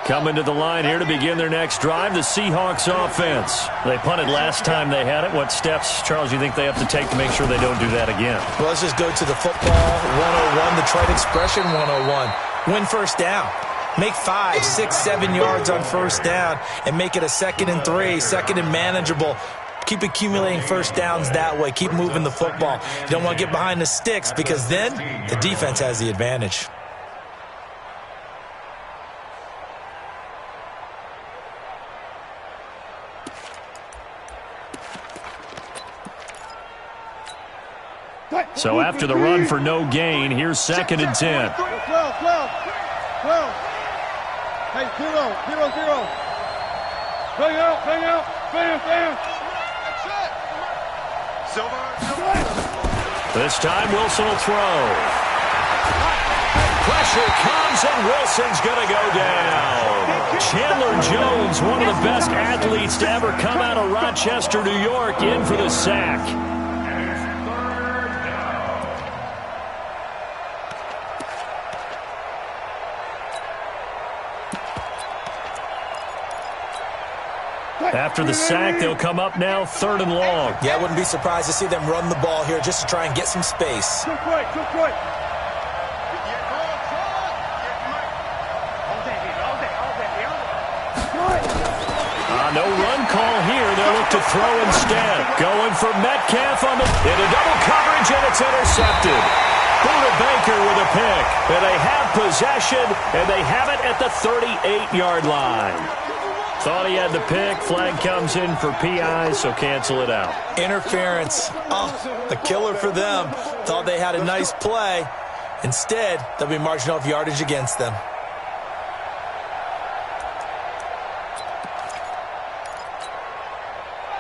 Coming to the line here to begin their next drive, the Seahawks offense. They punted last time they had it. What steps, Charles, you think they have to take to make sure they don't do that again? Well, let's just go to the football 101, the trite expression 101. Win first down. Make 5, 6, 7 yards on first down and make it a 2nd and 3, 2nd and manageable. Keep accumulating first downs that way. Keep moving the football. You don't want to get behind the sticks because then the defense has the advantage. So after the run for no gain, here's 2nd and 10. 12. Hey, 0. Bang out. Bam. This time Wilson will throw. Pressure comes and Wilson's going to go down. Chandler Jones, one of the best athletes to ever come out of Rochester, New York, in for the sack. After the sack, they'll come up now 3rd and long. Yeah, I wouldn't be surprised to see them run the ball here just to try and get some space. Good quick. No run call here. They'll look to throw instead. Going for Metcalf into double coverage, and it's intercepted. Buda Baker with a pick. And they have possession, and they have it at the 38-yard line. Thought he had the pick. Flag comes in for PI, so cancel it out. Interference. Oh, a killer for them. Thought they had a nice play. Instead, they'll be marching off yardage against them.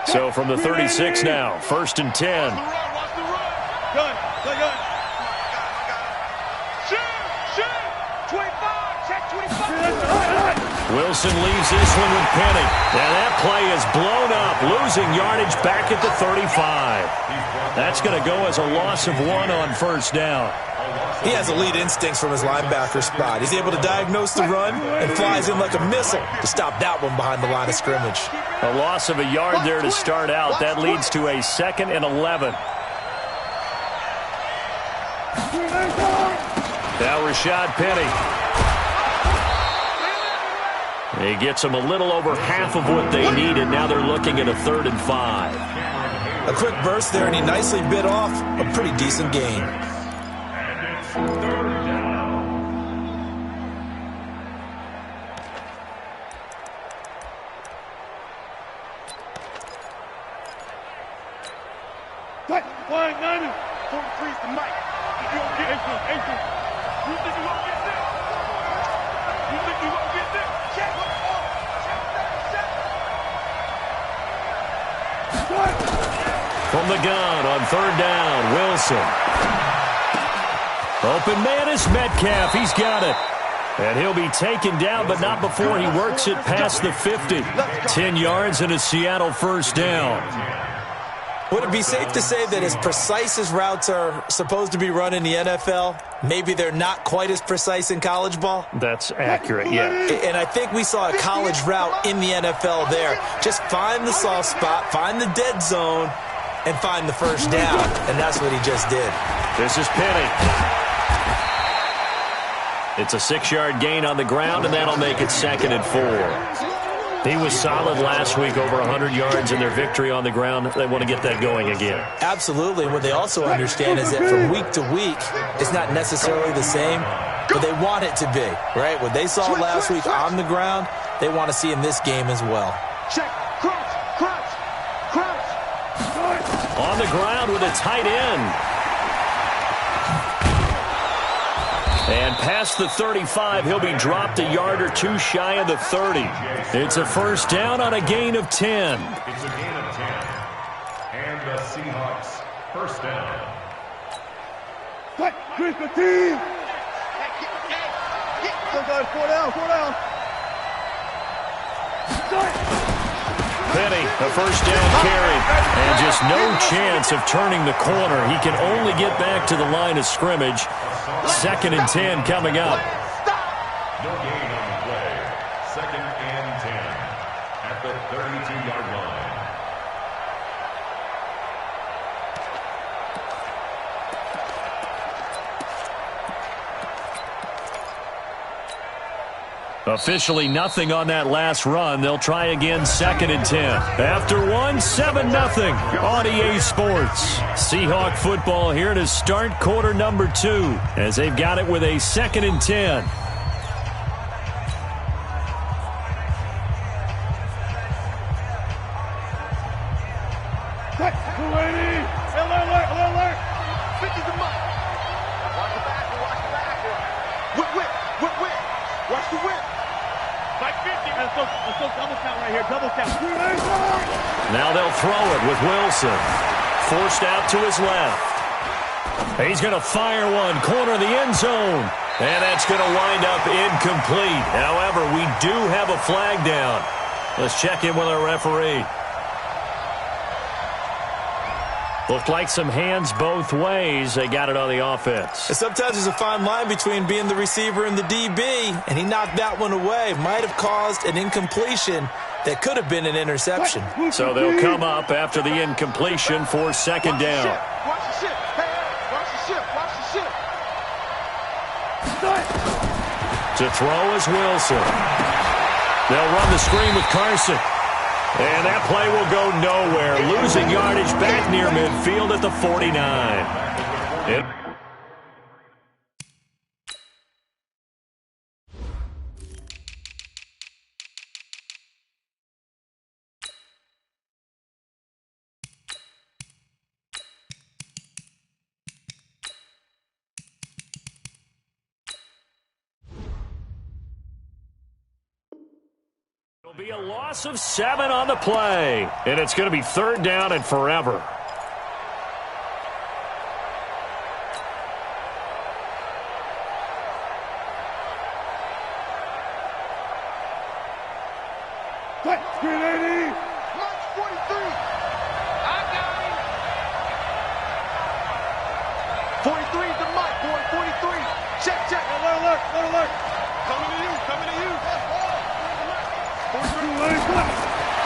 So from the 36 now, 1st and 10. Gun. Shoot. 25. Check 25. Wilson leaves this one with Penny. And that play is blown up, losing yardage back at the 35. That's going to go as a loss of 1 on first down. He has elite instincts from his linebacker spot. He's able to diagnose the run and flies in like a missile to stop that one behind the line of scrimmage. A loss of a yard there to start out. That leads to a 2nd and 11. Now Rashad Penny. He gets them a little over half of what they needed. Now they're looking at a 3rd and 5. A quick burst there, and he nicely bit off a pretty decent gain. Flying 90. 43's the mic. If you don't get 18. You think you won't get this? You think you won't get this? Check. From the gun on 3rd down, Wilson. Open man is Metcalf. He's got it. And he'll be taken down, but not before he works it past the 50. 10 yards and a Seattle first down. Would it be safe to say that as precise as routes are supposed to be run in the NFL, maybe they're not quite as precise in college ball? That's accurate, yeah. And I think we saw a college route in the NFL there. Just find the soft spot, find the dead zone, and find the first down. And that's what he just did. This is Penny. It's a 6-yard gain on the ground, and that'll make it 2nd and 4. He was solid last week, over 100 yards in their victory on the ground. They want to get that going again. Absolutely. What they also understand is that from week to week, it's not necessarily the same, but they want it to be, right? What they saw last week on the ground, they want to see in this game as well. Check. Crouch. On the ground with a tight end. And past the 35, he'll be dropped a yard or two shy of the 30. It's a first down on a gain of 10. It's a gain of 10. And the Seahawks first down. Cut, Chris, the team. Four down. Penny, a first down carry. And just no chance of turning the corner. He can only get back to the line of scrimmage. 2nd and 10 coming up. No gain on the play. Second and 10 at the 32-yard line. Officially nothing on that last run. They'll try again, second and 10. After one, 7-0 on EA Sports. Seahawk football here to start quarter number 2 as they've got it with a second and 10. Now they'll throw it with Wilson. Forced out to his left. He's going to fire one, corner of the end zone. And that's going to wind up incomplete. However, we do have a flag down. Let's check in with our referee. Looked like some hands both ways. They got it on the offense. And sometimes there's a fine line between being the receiver and the DB, and he knocked that one away. Might have caused an incompletion that could have been an interception. So they'll come up after the incompletion for second down. Watch the ship. Hey, watch the ship. Watch the ship. To throw is Wilson. They'll run the screen with Carson. And that play will go nowhere. Losing yardage back near midfield at the 49. It'll be a loss of 7 on the play, and it's going to be third down and forever.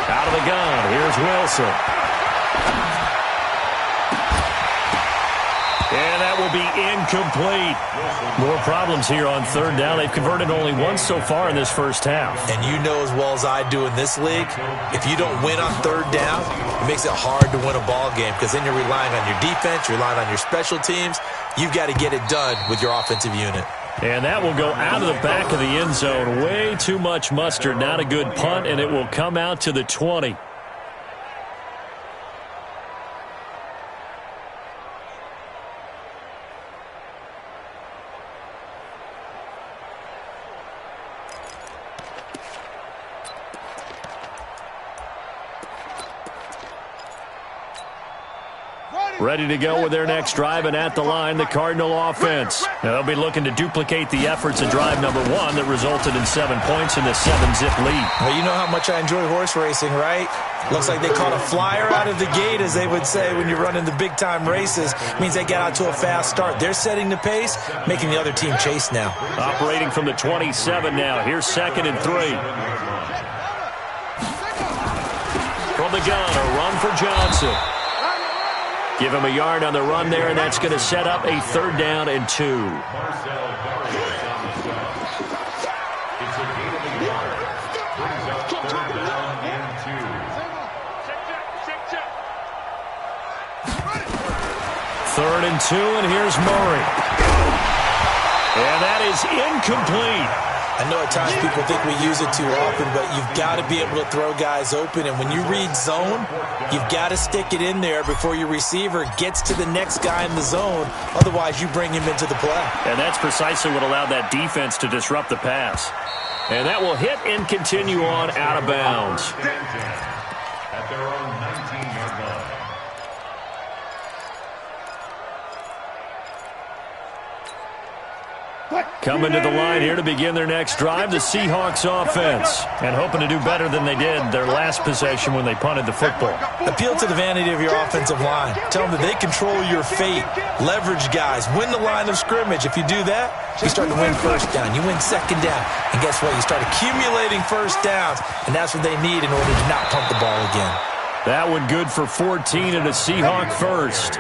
Out of the gun, here's Wilson. And that will be incomplete. More problems here on third down. They've converted only once so far in this first half. And you know as well as I do in this league, if you don't win on third down, it makes it hard to win a ball game because then you're relying on your defense, you're relying on your special teams. You've got to get it done with your offensive unit. And that will go out of the back of the end zone. Way too much mustard. Not a good punt, and it will come out to the 20. Ready to go with their next drive, and at the line, the Cardinal offense. Now, they'll be looking to duplicate the efforts in drive number 1 that resulted in 7 points in the 7-zip lead. Well, you know how much I enjoy horse racing, right? Looks like they caught a flyer out of the gate, as they would say when you're running the big-time races. It means they get out to a fast start. They're setting the pace, making the other team chase now. Operating from the 27 now. Here's second and 3. From the gun, a run for Johnson. Give him a yard on the run there, and that's going to set up a third down and 2. Third and 2, and here's Murray. And that is incomplete. I know at times people think we use it too often, but you've got to be able to throw guys open. And when you read zone, you've got to stick it in there before your receiver gets to the next guy in the zone. Otherwise, you bring him into the play. And that's precisely what allowed that defense to disrupt the pass. And that will hit and continue on out of bounds. At their own 19-yard line. Coming to the line here to begin their next drive, the Seahawks offense. And hoping to do better than they did their last possession when they punted the football. Appeal to the vanity of your offensive line. Tell them that they control your fate. Leverage guys. Win the line of scrimmage. If you do that, you start to win first down. You win second down. And guess what? You start accumulating first downs. And that's what they need in order to not punt the ball again. That one good for 14 and a Seahawk first.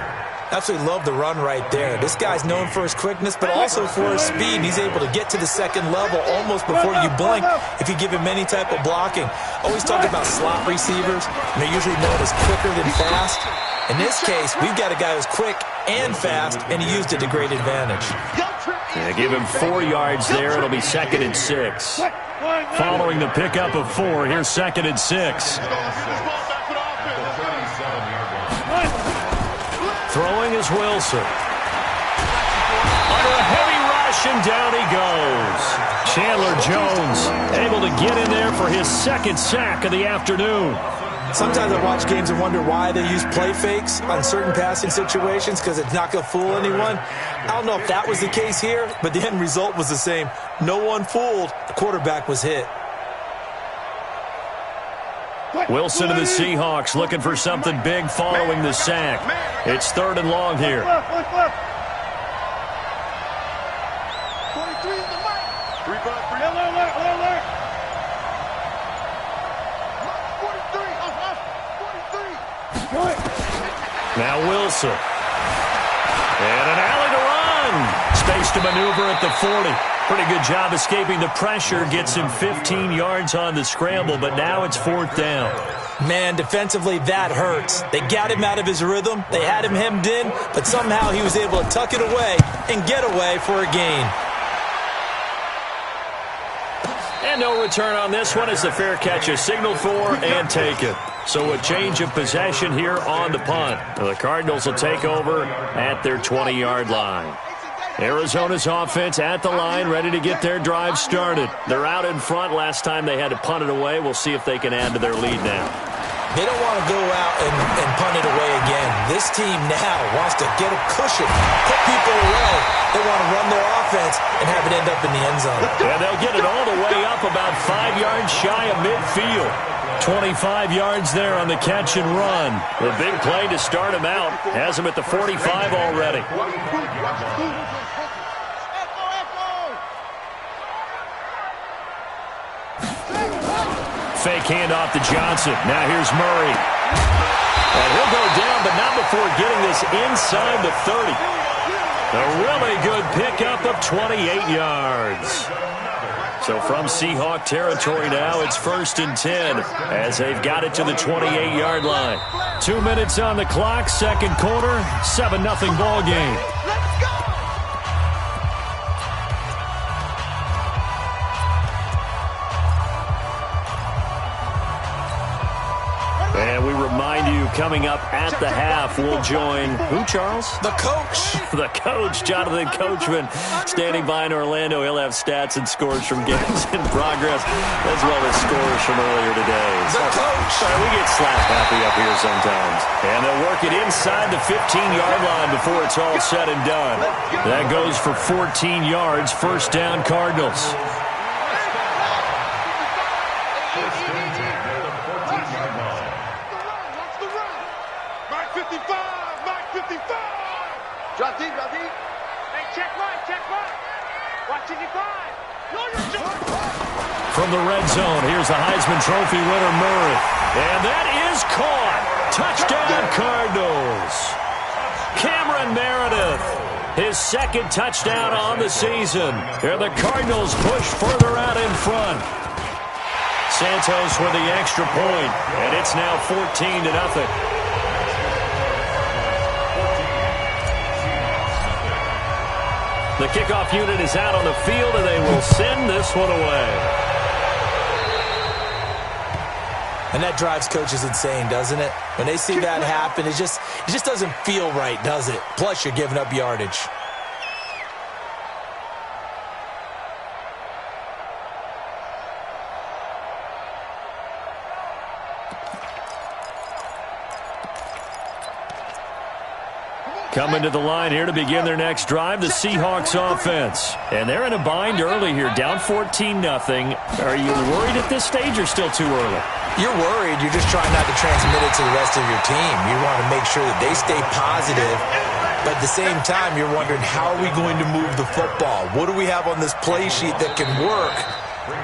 Absolutely love the run right there. This guy's known for his quickness, but also for his speed. He's able to get to the second level almost before you blink if you give him any type of blocking. Always talk about slot receivers, and they're usually known as quicker than fast. In this case, we've got a guy who's quick and fast, and he used it to great advantage. Yeah, give him 4 yards there. It'll be 2nd and 6. Following the pickup of 4, here's 2nd and 6. Throwing is Wilson. Under a heavy rush, and down he goes. Chandler Jones able to get in there for his 2nd sack of the afternoon. Sometimes I watch games and wonder why they use play fakes on certain passing situations because it's not going to fool anyone. I don't know if that was the case here, but the end result was the same. No one fooled. The quarterback was hit. Wilson and the Seahawks looking for something big following the sack. It's 3rd and long here. 43 is the mic. 3-5-3. Alert. 43. Now Wilson. And an alley to run. Space to maneuver at the 40. Pretty good job escaping the pressure. Gets him 15 yards on the scramble, but now it's 4th down. Man, defensively, that hurts. They got him out of his rhythm. They had him hemmed in, but somehow he was able to tuck it away and get away for a gain. And no return on this one as the fair catch is signaled for and taken. So a change of possession here on the punt. The Cardinals will take over at their 20-yard line. Arizona's offense at the line, ready to get their drive started. They're out in front. Last time they had to punt it away. We'll see if they can add to their lead now. They don't want to go out and punt it away again. This team now wants to get a cushion, put people away. They want to run their offense and have it end up in the end zone. And they'll get it all the way up about 5 yards shy of midfield. 25 yards there on the catch and run. The big play to start him out. Has him at the 45 already. Fake handoff to Johnson. Now here's Murray. And he'll go down, but not before getting this inside the 30. A really good pickup of 28 yards. So from Seahawk territory now, it's 1st and 10 as they've got it to the 28-yard line. 2 minutes on the clock, 2nd quarter, 7-0 ball game. And we remind you, coming up at the half, we'll join who, Charles? The coach. The coach, Jonathan Coachman, standing by in Orlando. He'll have stats and scores from games in progress, as well as scores from earlier today. The coach. Sorry, we get slap happy up here sometimes. And they'll work it inside the 15-yard line before it's all said and done. That goes for 14 yards, 1st down Cardinals. From the red zone, here's the Heisman Trophy winner, Murray. And that is caught. Touchdown, Cardinals. Cameron Meredith, his 2nd touchdown on the season. And the Cardinals push further out in front. Santos with the extra point, and it's now 14-0. The kickoff unit is out on the field, and they will send this one away. And that drives coaches insane, doesn't it? When they see that happen, it just doesn't feel right, does it? Plus, you're giving up yardage. Coming to the line here to begin their next drive, the Seahawks offense. And they're in a bind early here, down 14-0. Are you worried at this stage or still too early? You're worried. You're just trying not to transmit it to the rest of your team. You want to make sure that they stay positive. But at the same time, you're wondering, how are we going to move the football? What do we have on this play sheet that can work?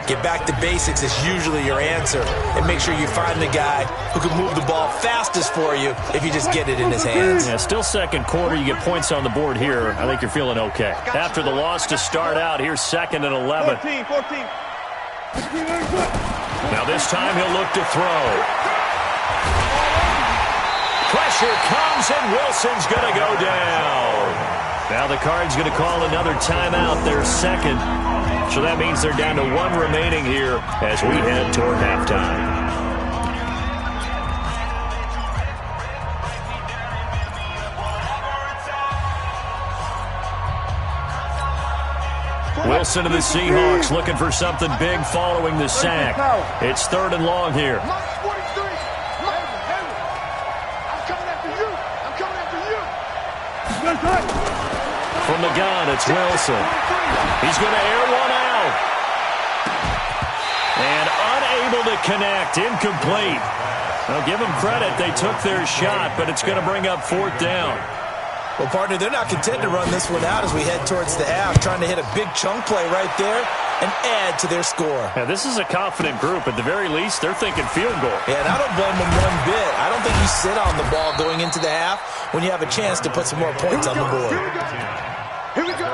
Get back to basics is usually your answer. And make sure you find the guy who can move the ball fastest for you if you just get it in his hands. Yeah, still second quarter. You get points on the board here. I think you're feeling okay. After the loss to start out, here's 2nd and 11. 14. Now this time he'll look to throw. Pressure comes and Wilson's going to go down. Now the Cards going to call another timeout, their second. So that means they're down to 1 remaining here as we head toward halftime. Wilson to the Seahawks looking for something big following the sack. It's 3rd and long here. I'm coming after you. From the gun, it's Wilson. He's going to air one out. And unable to connect. Incomplete. Now, give them credit. They took their shot, but it's going to bring up 4th down. Well, partner, they're not content to run this one out as we head towards the half, trying to hit a big chunk play right there and add to their score. Yeah, this is a confident group. At the very least, they're thinking field goal. Yeah, and I don't blame them one bit. I don't think you sit on the ball going into the half when you have a chance to put some more points on the board. Here we go.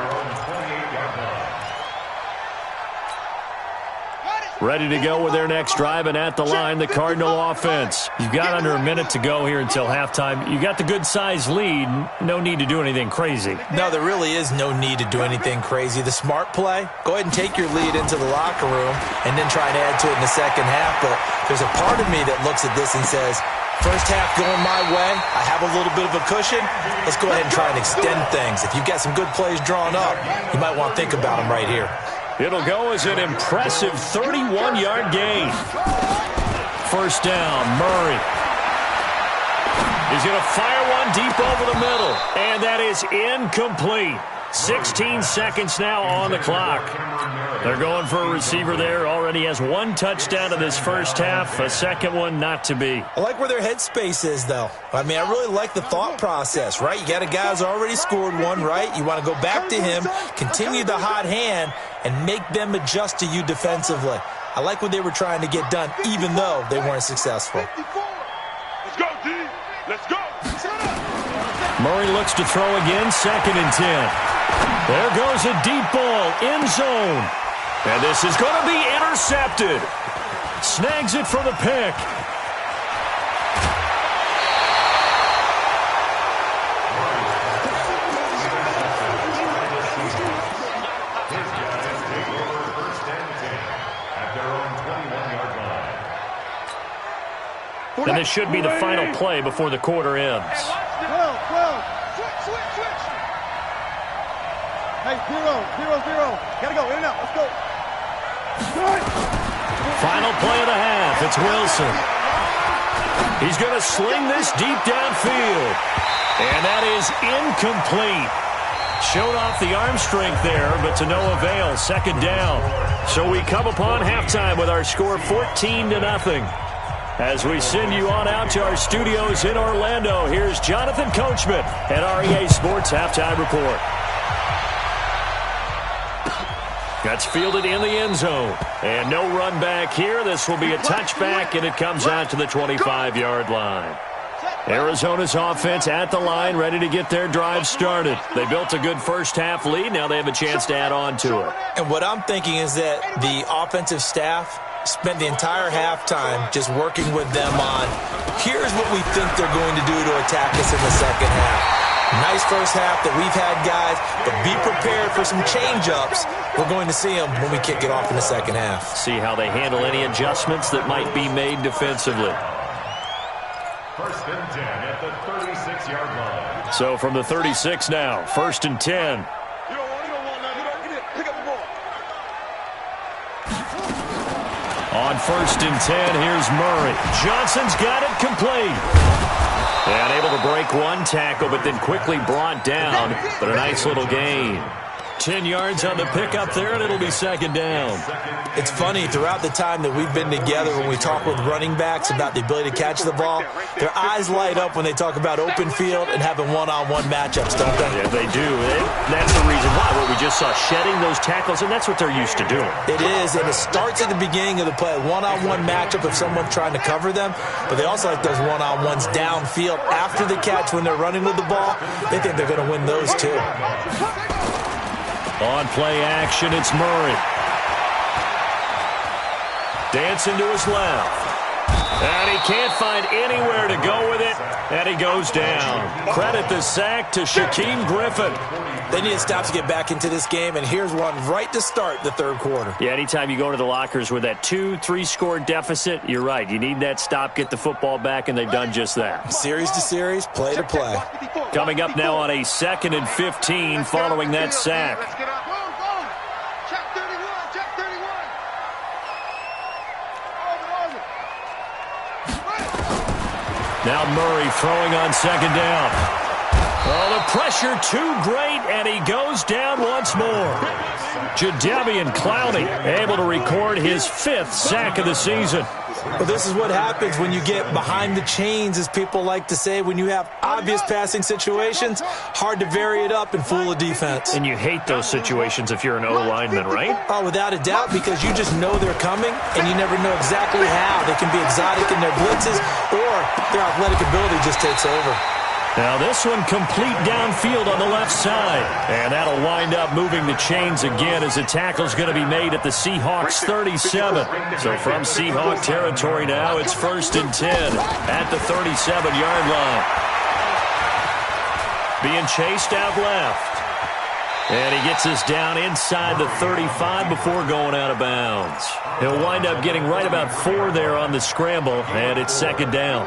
Ready to go with their next drive, and at the line, the Cardinal offense. You've got under a minute to go here until halftime. You got the good-sized lead. No need to do anything crazy. No, there really is no need to do anything crazy. The smart play, go ahead and take your lead into the locker room and then try and add to it in the second half. But there's a part of me that looks at this and says, first half going my way, I have a little bit of a cushion. Let's go ahead and try and extend things. If you've got some good plays drawn up, you might want to think about them right here. It'll go as an impressive 31-yard gain. First down, Murray. He's going to fire one deep over the middle, and that is incomplete. 16 seconds now on the clock. They're going for a receiver there. Already has 1 touchdown in this first half. A second one not to be. I like where their headspace is, though. I mean, I really like the thought process, right? You got a guy who's already scored one, right? You want to go back to him, continue the hot hand, and make them adjust to you defensively. I like what they were trying to get done, even though they weren't successful. Let's go, D. Let's go. Murray looks to throw again, 2nd and 10. There goes a deep ball, end zone. And this is going to be intercepted. Snags it for the pick. And this should be the final play before the quarter ends. 12. Switch. Hey, 0. Gotta go, in and out. Let's go. Final play of the half. It's Wilson. He's going to sling this deep downfield. And that is incomplete. Showed off the arm strength there, but to no avail. 2nd down. So we come upon halftime with our score 14-0. As we send you on out to our studios in Orlando, here's Jonathan Coachman at REA Sports Halftime Report. That's fielded in the end zone. And no run back here. This will be a touchback, and it comes out to the 25-yard line. Arizona's offense at the line, ready to get their drive started. They built a good first-half lead. Now they have a chance to add on to it. And what I'm thinking is that the offensive staff spent the entire halftime just working with them on, here's what we think they're going to do to attack us in the second half. Nice first half that we've had, guys, but be prepared for some change-ups. We're going to see them when we kick it off in the second half. See how they handle any adjustments that might be made defensively. 1st and 10 at the 36-yard line. So from the 36 now, 1st and 10. You don't want nothing. Get it. Pick up the ball. On 1st and 10, here's Murray. Johnson's got it complete. And able to break one tackle, but then quickly brought down. But a nice little gain. 10 yards on the pickup there, and it'll be second down. It's funny, throughout the time that we've been together, when we talk with running backs about the ability to catch the ball, their eyes light up when they talk about open field and having one-on-one matchups, don't they? Yeah, they do. That's the reason why. What we just saw, shedding those tackles, and that's what they're used to doing. It is, and it starts at the beginning of the play, a one-on-one matchup of someone trying to cover them, but they also like those one-on-ones downfield after the catch when they're running with the ball. They think they're going to win those too. On play action, it's Murray. Dancing to his left. And he can't find anywhere to go with it, and he goes down. Credit the sack to Shaquem Griffin. They need to stop to get back into this game, and here's one right to start the third quarter. Yeah, anytime you go to the lockers with that 2-3 score deficit, you're right. You need that stop, get the football back, and they've done just that. Series to series, play to play. Coming up now on a 2nd and 15 following that sack. Now Murray throwing on second down. Oh, the pressure too great, and he goes down once more. Jadeveon Clowney able to record his 5th sack of the season. Well, this is what happens when you get behind the chains, as people like to say. When you have obvious passing situations, hard to vary it up and fool a defense. And you hate those situations if you're an O-lineman, right? Oh, without a doubt, because you just know they're coming, and you never know exactly how. They can be exotic in their blitzes, or their athletic ability just takes over. Now this one complete downfield on the left side. And that'll wind up moving the chains again as the tackle's going to be made at the Seahawks 37. So from Seahawk territory now, it's 1st and 10 at the 37-yard line. Being chased out left. And he gets us down inside the 35 before going out of bounds. He'll wind up getting right about 4 there on the scramble, and it's second down.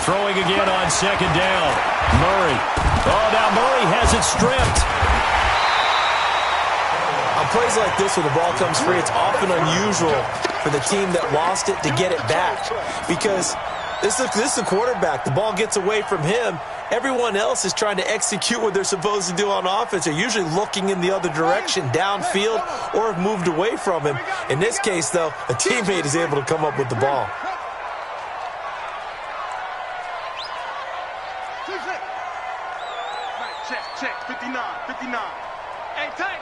Throwing again on second down. Murray. Oh, now Murray has it stripped. On plays like this where the ball comes free, it's often unusual for the team that lost it to get it back. Because this is the quarterback. The ball gets away from him. Everyone else is trying to execute what they're supposed to do on offense. They're usually looking in the other direction, downfield, or have moved away from him. In this case, though, a teammate is able to come up with the ball. Check, 59. Hey, tight.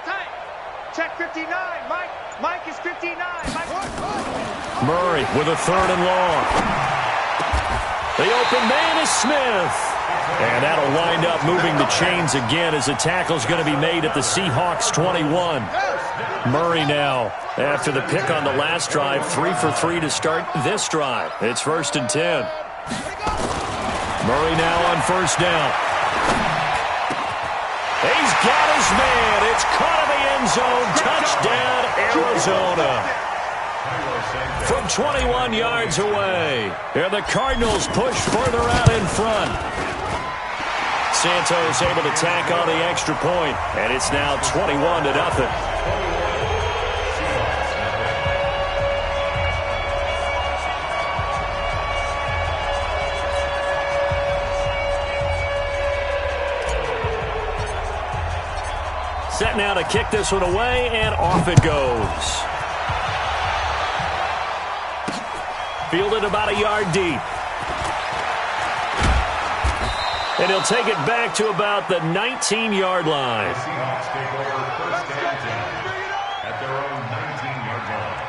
Check 59, Mike. Mike is 59. Mike. Murray with a 3rd and long. The open man is Smith. And that'll wind up moving the chains again as the tackle's going to be made at the Seahawks 21. Murray now, after the pick on the last drive, 3 for 3 to start this drive. It's 1st and 10. Murray now on 1st down. He's got his man. It's caught in the end zone. Touchdown, Arizona. From 21 yards away. And the Cardinals push further out in front. Santos able to tack on the extra point, and it's now 21-0. Set now to kick this one away, and off it goes. Fielded about a yard deep. And he'll take it back to about the 19-yard line. The Seahawks take over 1st and 10 at their own 19-yard line.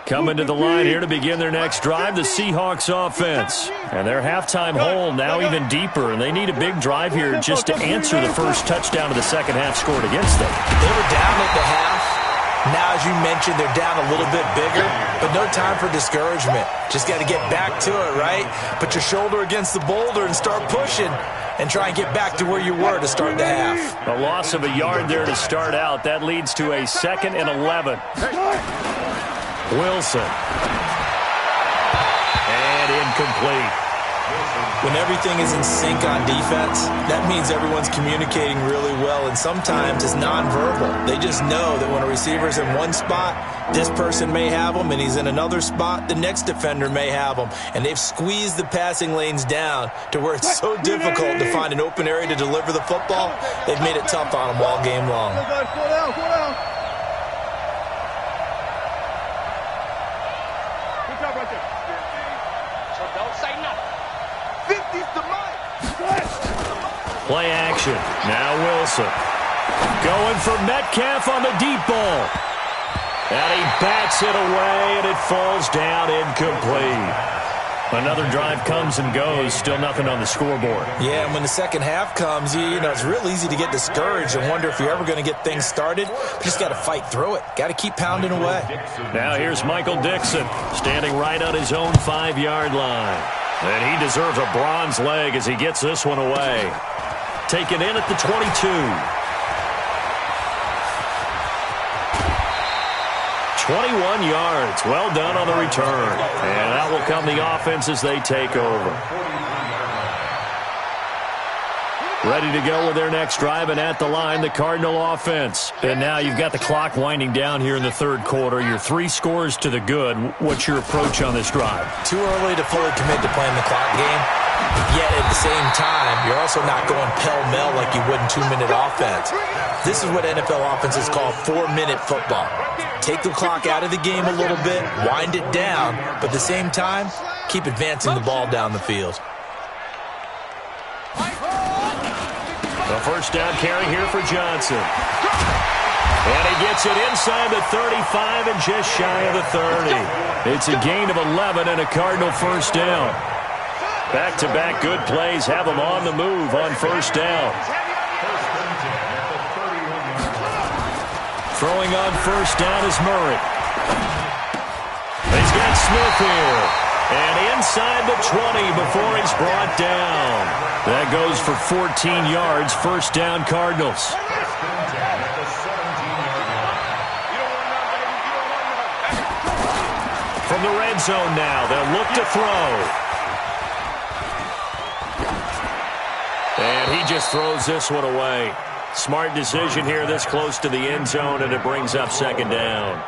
Coming to the line here to begin their next drive, the Seahawks offense. And their halftime hole now even deeper, and they need a big drive here just to answer the first touchdown of the second half scored against them. They were down at the half. Now, as you mentioned, they're down a little bit bigger, but no time for discouragement. Just got to get back to it, right? Put your shoulder against the boulder and start pushing and try and get back to where you were to start the half. A loss of a yard there to start out. That leads to a 2nd and 11. Wilson. And incomplete. When everything is in sync on defense, that means everyone's communicating really well, and sometimes it's nonverbal. They just know that when a receiver's in one spot, this person may have him, and he's in another spot, the next defender may have him. And they've squeezed the passing lanes down to where it's so difficult to find an open area to deliver the football. They've made it tough on them all game long. Play action. Now Wilson. Going for Metcalf on the deep ball. And he bats it away, and it falls down incomplete. Another drive comes and goes. Still nothing on the scoreboard. Yeah, and when the second half comes, you know, it's real easy to get discouraged and wonder if you're ever going to get things started. You just got to fight through it. Got to keep pounding away. Now here's Michael Dixon standing right on his own 5-yard line. And he deserves a bronze leg as he gets this one away. Taken in at the 22. 21 yards. Well done on the return. And that will come the offense as they take over. Ready to go with their next drive, and at the line, the Cardinal offense. And now you've got the clock winding down here in the third quarter. You're 3 scores to the good. What's your approach on this drive? Too early to fully commit to playing the clock game. Yet at the same time, you're also not going pell-mell like you would in 2-minute offense. This is what NFL offenses call 4-minute football. Take the clock out of the game a little bit, wind it down, but at the same time, keep advancing the ball down the field. A first down carry here for Johnson. And he gets it inside the 35 and just shy of the 30. It's a gain of 11 and a Cardinal first down. Back-to-back good plays have him on the move on first down. Throwing on first down is Murray. He's got Smith here. And inside the 20 before he's brought down. That goes for 14 yards. First down, Cardinals. From the red zone now, they'll look to throw. And he just throws this one away. Smart decision here this close to the end zone, and it brings up second down.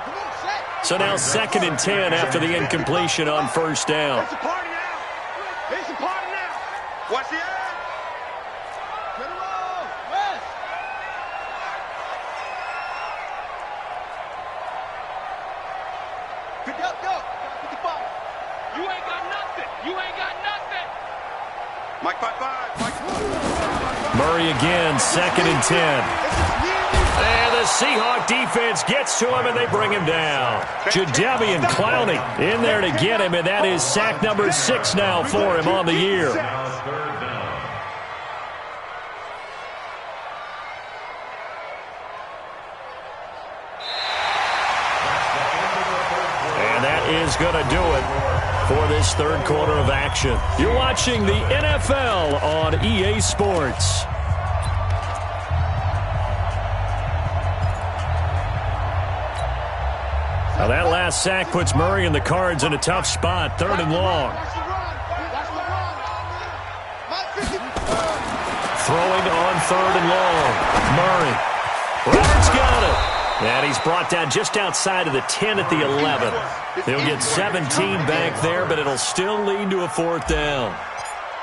So now 2nd and 10 after the incompletion on first down. It's a party now. It's a party now. Watch the eye. Get it on. West. Pick up, go. 55. You ain't got nothing. You ain't got nothing. Mike 5-5. Mike. Murray again, 2nd and 10. And the Seahawk defense gets to him, and they bring him down. Jadeveon Clowney in there to get him, and that is sack number 6 now for him on the year. And that is going to do it for this third quarter of action. You're watching the NFL on EA Sports. Now that last sack puts Murray and the Cards in a tough spot. 3rd and long. Throwing on 3rd and long. Murray. Roberts got it. And he's brought down just outside of the 10 at the 11. They'll get 17 back there, but it'll still lead to a 4th down.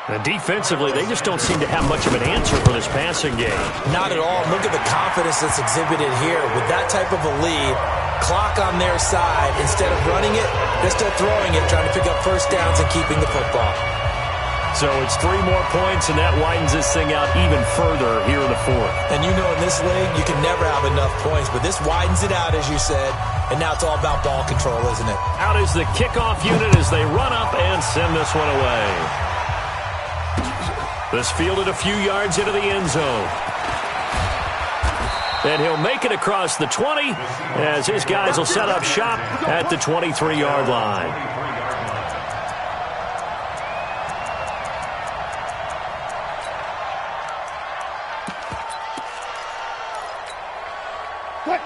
And defensively, they just don't seem to have much of an answer for this passing game. Not at all. Look at the confidence that's exhibited here. With that type of a lead, clock on their side, instead of running it, they're still throwing it, trying to pick up first downs and keeping the football. So it's 3 more points, and that widens this thing out even further here in the fourth. And you know in this league, you can never have enough points, but this widens it out, as you said, and now it's all about ball control, isn't it? Out is the kickoff unit as they run up and send this one away. This fielded a few yards into the end zone. And he'll make it across the 20 as his guys will set up shop at the 23-yard line.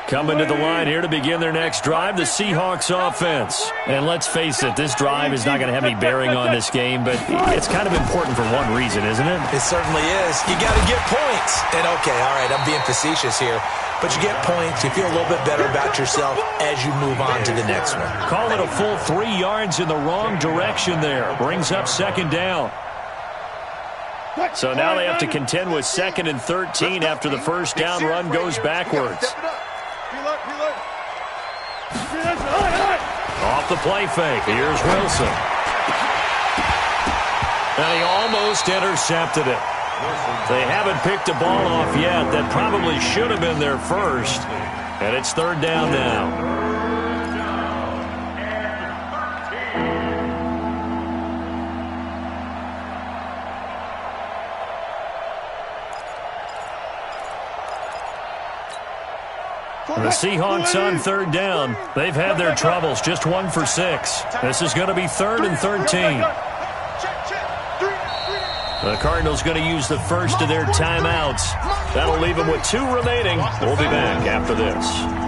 Coming to the line here to begin their next drive, the Seahawks offense. And let's face it, this drive is not going to have any bearing on this game, but it's kind of important for one reason, isn't it? It certainly is. You got to get points. And okay, all right, I'm being facetious here, but you get points, you feel a little bit better about yourself as you move on to the next one. Call it a full 3 yards in the wrong direction there. Brings up second down. So now they have to contend with 2nd and 13 after the first down run goes backwards. Off the play fake. Here's Wilson. And he almost intercepted it. They haven't picked a ball off yet. That probably should have been their first. And it's 3rd down now. The Seahawks on 3rd down. They've had their troubles, just 1 for 6. This is going to be 3rd and 13. The Cardinals going to use the first of their timeouts. That'll leave them with 2 remaining. We'll be back after this.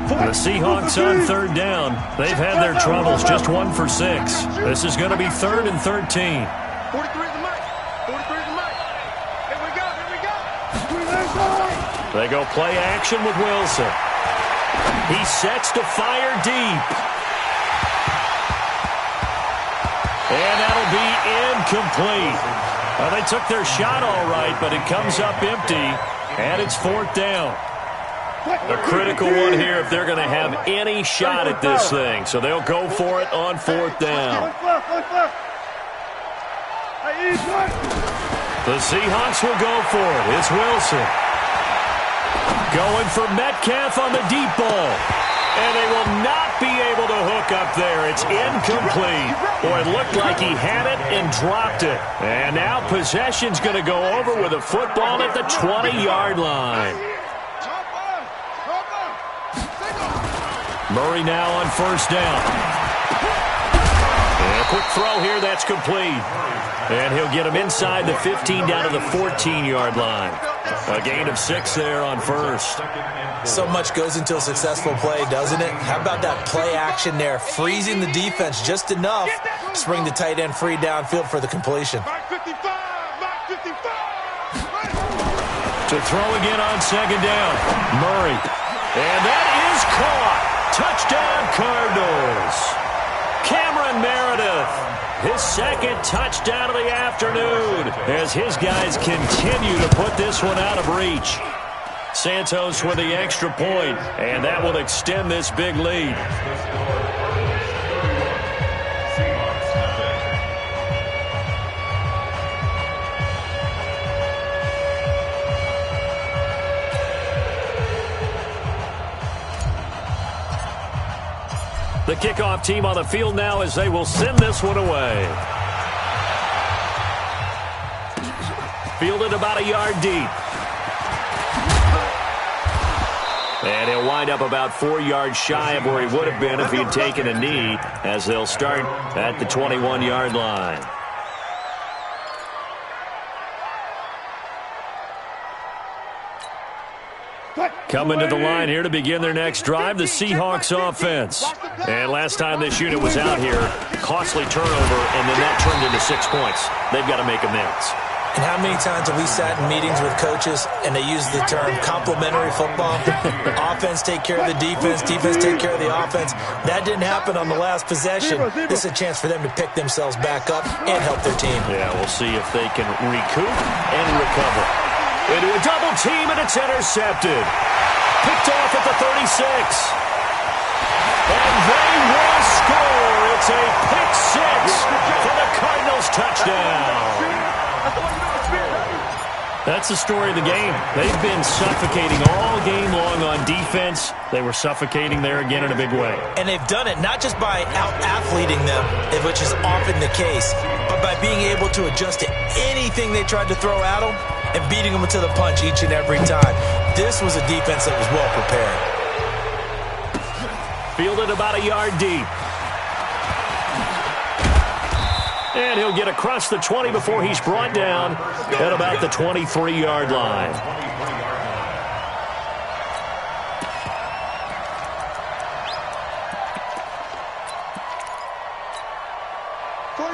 The Seahawks on 3rd down. They've had their troubles, just 1 for 6. This is going to be 3rd and 13. 43 is the mic. 43 is the mic. Here we go. They go play action with Wilson. He sets to fire deep. And that'll be incomplete. Well, they took their shot all right, but it comes up empty, and it's 4th down. A critical one here if they're going to have any shot at this thing. So they'll go for it on 4th down. The Seahawks will go for it. It's Wilson. Going for Metcalf on the deep ball. And they will not be able to hook up there. It's incomplete. Boy, it looked like he had it and dropped it. And now possession's going to go over with a football at the 20-yard line. Murray now on 1st down. And a quick throw here, that's complete. And he'll get him inside the 15 down to the 14-yard line. A gain of 6 there on 1st. So much goes into a successful play, doesn't it? How about that play action there? Freezing the defense just enough to bring the tight end free downfield for the completion. To throw again on 2nd down. Murray. And that is caught. Touchdown, Cardinals. Cameron Meredith. His 2nd touchdown of the afternoon as his guys continue to put this one out of reach. Santos with the extra point, and that will extend this big lead. The kickoff team on the field now as they will send this one away. Fielded about a yard deep. And he'll wind up about 4 yards shy of where he would have been if he had taken a knee, as they'll start at the 21-yard line. Coming to the line here to begin their next drive, the Seahawks offense. And last time this unit was out here, costly turnover, and then that turned into 6 points. They've got to make amends. And how many times have we sat in meetings with coaches and they use the term complementary football? Offense take care of the defense, defense take care of the offense. That didn't happen on the last possession. This is a chance for them to pick themselves back up and help their team. Yeah, we'll see if they can recoup and recover. Into a double team, and it's intercepted. Picked off at the 36. And they will score. It's a pick 6 for the Cardinals touchdown. That's the story of the game. They've been suffocating all game long on defense. They were suffocating there again in a big way. And they've done it not just by out-athleting them, which is often the case, but by being able to adjust to anything they tried to throw at them and beating them to the punch each and every time. This was a defense that was well prepared. Fielded about a yard deep. And he'll get across the 20 before he's brought down at about the 23-yard line.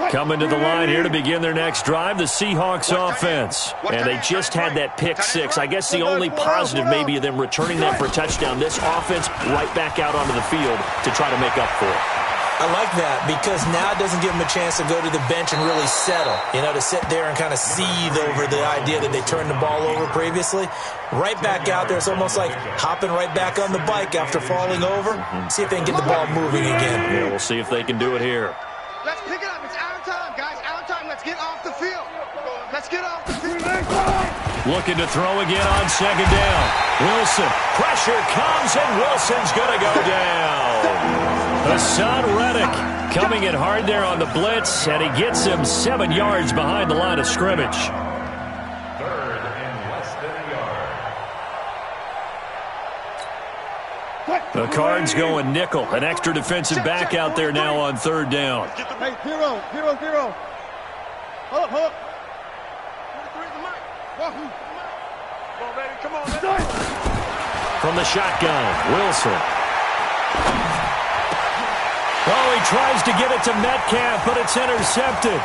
Coming to the line here to begin their next drive, the Seahawks offense. And they just had that pick six. I guess the only positive maybe of them returning that for a touchdown. This offense right back out onto the field to try to make up for it. I like that because now it doesn't give them a chance to go to the bench and really settle, to sit there and kind of seethe over the idea that they turned the ball over previously. Right back out there, it's almost like hopping right back on the bike after falling over. See if they can get the ball moving again. Yeah, we'll see if they can do it here. Let's pick it up. It's our time, guys. Our time. Let's get off the field. Let's get off the field. Looking to throw again on second down. Wilson. Pressure comes, and Wilson's going to go down. Hassan Reddick coming in hard there on the blitz, and he gets him 7 yards behind the line of scrimmage. Third and less than a yard. The Cards going nickel. An extra defensive back out there now on third down. Hey, zero. Hold up. 43's the mic. Come on, baby. Come on, baby. From the shotgun, Wilson. Oh, he tries to get it to Metcalf, but it's intercepted.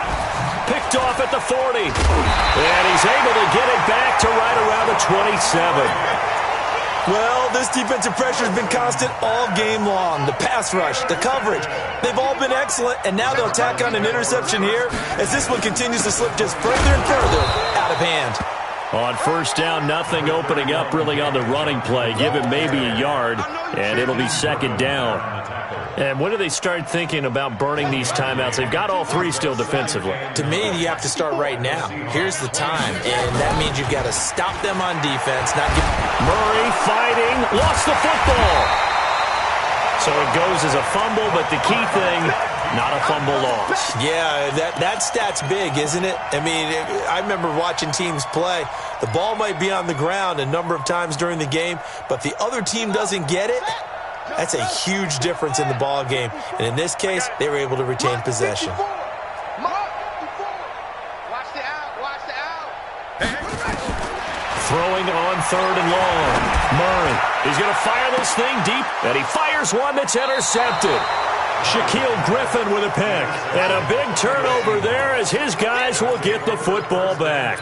Picked off at the 40. And he's able to get it back to right around the 27. Well, this defensive pressure has been constant all game long. The pass rush, the coverage, they've all been excellent, and now they'll tack on an interception here as this one continues to slip just further and further out of hand. On first down, nothing opening up really on the running play. Give him maybe a yard, and it'll be second down. And when do they start thinking about burning these timeouts? They've got all three still defensively. To me, you have to start right now. Here's the time, and that means you've got to stop them on defense. Murray fighting, lost the football. So it goes as a fumble, but the key thing, not a fumble loss. Yeah, that stat's big, isn't it? I mean, I remember watching teams play. The ball might be on the ground a number of times during the game, but the other team doesn't get it. That's a huge difference in the ball game. And in this case, they were able to retain possession. Throwing on third and long. Murray. He's going to fire this thing deep, and he fires one that's intercepted. Shaquille Griffin with a pick. And a big turnover there as his guys will get the football back.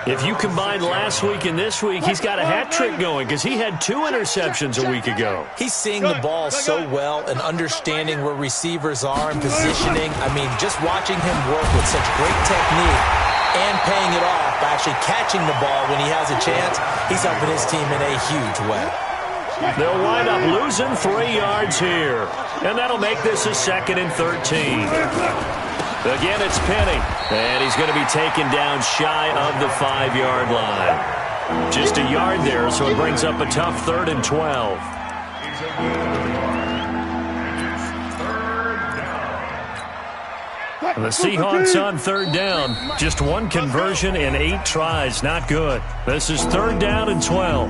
If you combine last week and this week, he's got a hat trick going because he had 2 interceptions a week ago. He's seeing the ball so well and understanding where receivers are and positioning. I mean, just watching him work with such great technique and paying it off by actually catching the ball when he has a chance, he's helping his team in a huge way. They'll wind up losing 3 yards here, and that'll make this a 2nd and 13. Again, it's Penny, and he's going to be taken down shy of the 5-yard line. Just a yard there, so it brings up a tough 3rd and 12. The Seahawks on 3rd down. Just 1 conversion in 8 tries. Not good. This is 3rd down and 12.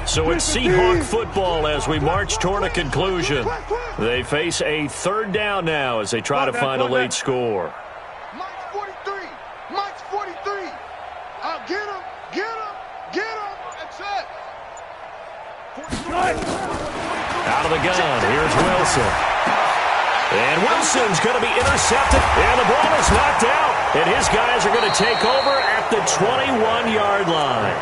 So it's Seahawk football as we march toward a conclusion. They face a 3rd down now as they try to find a late score. Mike's 43. Mike's 43. Get him. Get him. Get him. That's it. Out of the gun. Here's Wilson. And Wilson's going to be intercepted, and the ball is knocked out. And his guys are going to take over at the 21-yard line.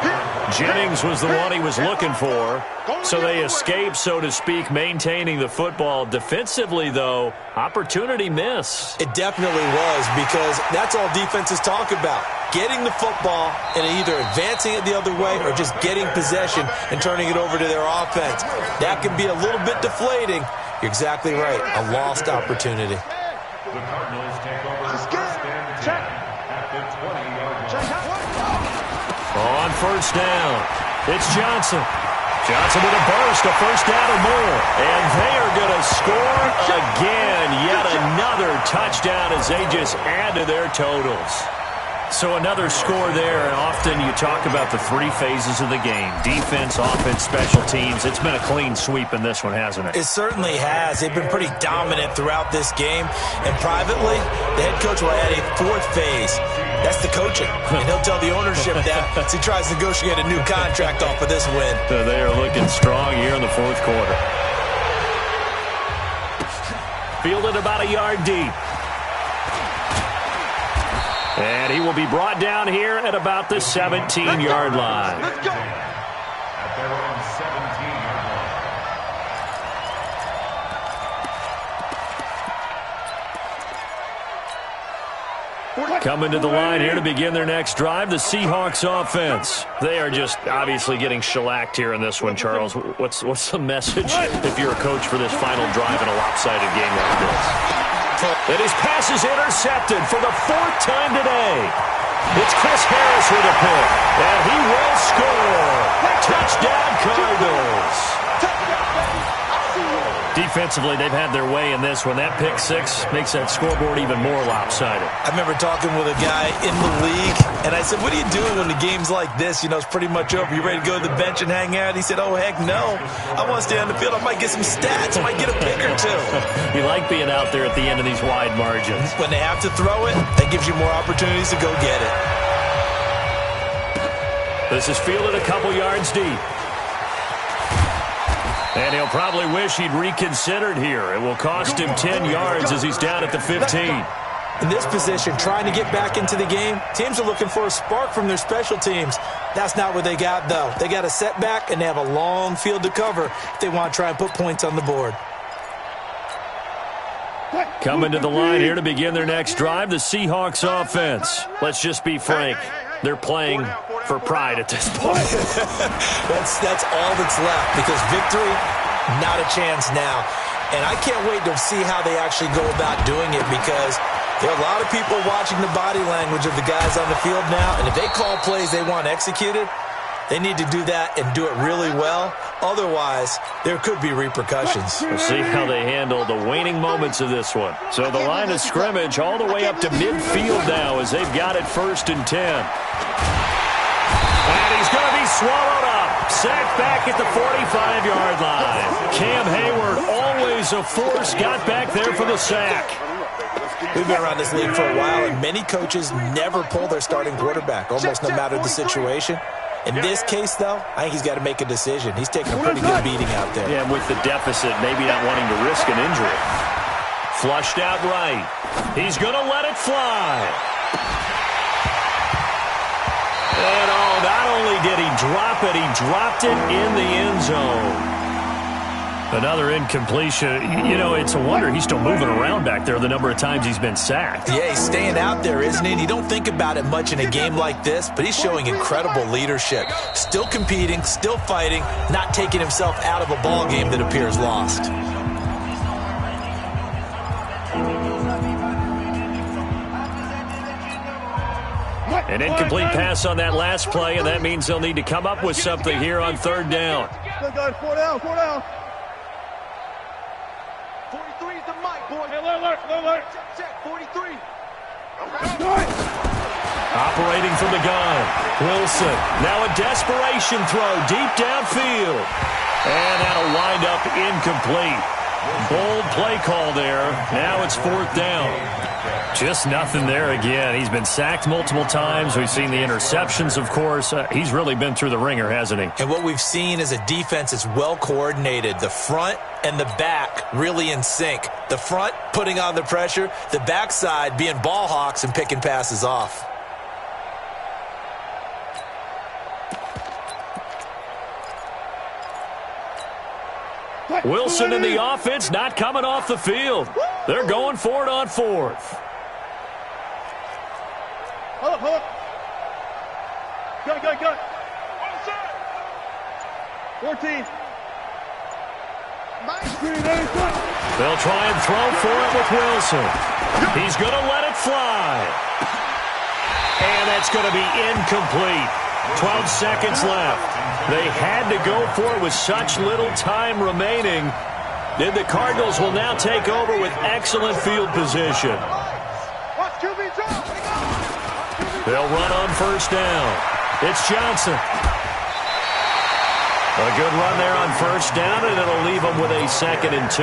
Jennings was the one he was looking for, so they escape, so to speak, maintaining the football. Defensively, though, opportunity miss. It definitely was, because that's all defenses talk about. Getting the football and either advancing it the other way or just getting possession and turning it over to their offense. That can be a little bit deflating. You're exactly right. A lost opportunity. The Cardinals take over first and 10 at the 20-yard line. On first down, it's Johnson. Johnson with a burst, a first down or more. And they are going to score again. Yet another touchdown as they just add to their totals. So another score there, and often you talk about the three phases of the game. Defense, offense, special teams. It's been a clean sweep in this one, hasn't it? It certainly has. They've been pretty dominant throughout this game. And privately, the head coach will add a fourth phase. That's the coaching. And he'll tell the ownership that as he tries to negotiate a new contract off of this win. So they are looking strong here in the fourth quarter. Fielded about a yard deep. And he will be brought down here at about the 17-yard line. Let's go. At their own 17-yard line. Coming to the line here to begin their next drive, the Seahawks offense. They are just obviously getting shellacked here in this one, Charles. What's the message if you're a coach for this final drive in a lopsided game like this? And his pass is intercepted for the fourth time today. It's Chris Harris with a pick, and he will score. Touchdown, Cardinals. Defensively, they've had their way in this one. That pick six makes that scoreboard even more lopsided. I remember talking with a guy in the league, and I said, what are you doing when the game's like this? You know, it's pretty much over. You ready to go to the bench and hang out? He said, oh, heck no. I want to stay on the field. I might get some stats. I might get a pick or two. You like being out there at the end of these wide margins. When they have to throw it, that gives you more opportunities to go get it. This is fielded a couple yards deep. And he'll probably wish he'd reconsidered here. It will cost him 10 yards as he's down at the 15. In this position, trying to get back into the game, teams are looking for a spark from their special teams. That's not what they got, though. They got a setback, and they have a long field to cover if they want to try and put points on the board. Coming to the line here to begin their next drive, the Seahawks offense. Let's just be frank. They're playing for pride at this point. That's all that's left, because victory, not a chance now. And I can't wait to see how they actually go about doing it, because there are a lot of people watching the body language of the guys on the field now, and if they call plays they want executed, they need to do that and do it really well. Otherwise, there could be repercussions. We'll see how they handle the waning moments of this one. So the line of scrimmage all the way up to midfield now as they've got it 1st and 10. And he's going to be swallowed up. Sacked back at the 45-yard line. Cam Hayward, always a force, got back there for the sack. We've been around this league for a while, and many coaches never pull their starting quarterback, almost no matter the situation. In this case, though, I think he's got to make a decision. He's taking a pretty good beating out there. Yeah, with the deficit, maybe not wanting to risk an injury. Flushed out right. He's going to let it fly. And not only did he drop it, he dropped it in the end zone. Another incompletion. You know, it's a wonder he's still moving around back there the number of times he's been sacked. Yeah, he's staying out there, isn't he? And you don't think about it much in a game like this, but he's showing incredible leadership. Still competing, still fighting, not taking himself out of a ball game that appears lost. An incomplete pass on that last play, and that means they'll need to come up with something here on 3rd down. Good guys, 4 down, 4 down. 43 is the mic, boy. Hey, alert. Check, 43. Operating from the gun, Wilson. Now a desperation throw deep downfield. And that'll wind up incomplete. Bold play call there. Now it's 4th down. Just nothing there again. He's been sacked multiple times. We've seen the interceptions, of course. He's really been through the ringer, hasn't he? And what we've seen is a defense is well coordinated. The front and the back really in sync. The front putting on the pressure, the backside being ball hawks and picking passes off. Wilson in the offense not coming off the field. They're going for it on fourth. Hold up. Go. 14. They'll try and throw for it with Wilson. He's going to let it fly. And that's going to be incomplete. 12 seconds left. They had to go for it with such little time remaining. And the Cardinals will now take over with excellent field position. They'll run on first down. It's Johnson. A good run there on first down, and it'll leave them with a 2nd and 2.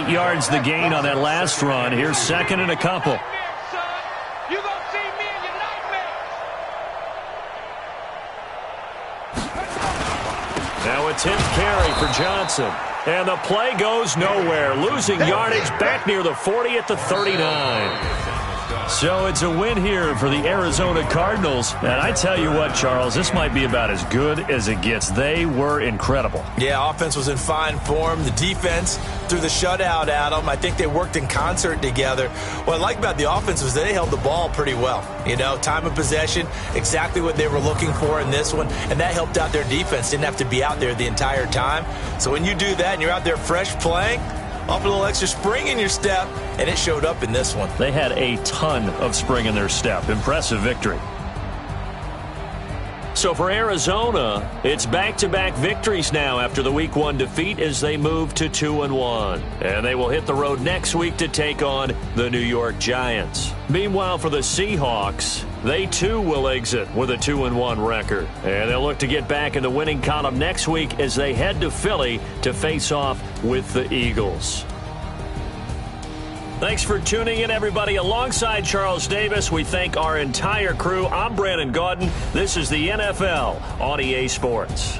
8 yards the gain on that last run. Here's 2nd and a couple. Now a 10th carry for Johnson. And the play goes nowhere. Losing yardage back near the 40 at the 39. So it's a win here for the Arizona Cardinals. And I tell you what, Charles, this might be about as good as it gets. They were incredible. Yeah, offense was in fine form. The defense threw the shutout at them. I think they worked in concert together. What I like about the offense was they held the ball pretty well. You know, time of possession, exactly what they were looking for in this one. And that helped out their defense. Didn't have to be out there the entire time. So when you do that and you're out there fresh playing, off a little extra spring in your step, and it showed up in this one. They had a ton of spring in their step. Impressive victory. So for Arizona, it's back-to-back victories now after the Week 1 defeat as they move to 2-1. And they will hit the road next week to take on the New York Giants. Meanwhile, for the Seahawks, they too will exit with a 2-1 record. And they'll look to get back in the winning column next week as they head to Philly to face off with the Eagles. Thanks for tuning in, everybody. Alongside Charles Davis, we thank our entire crew. I'm Brandon Gaudin. This is the NFL on EA Sports.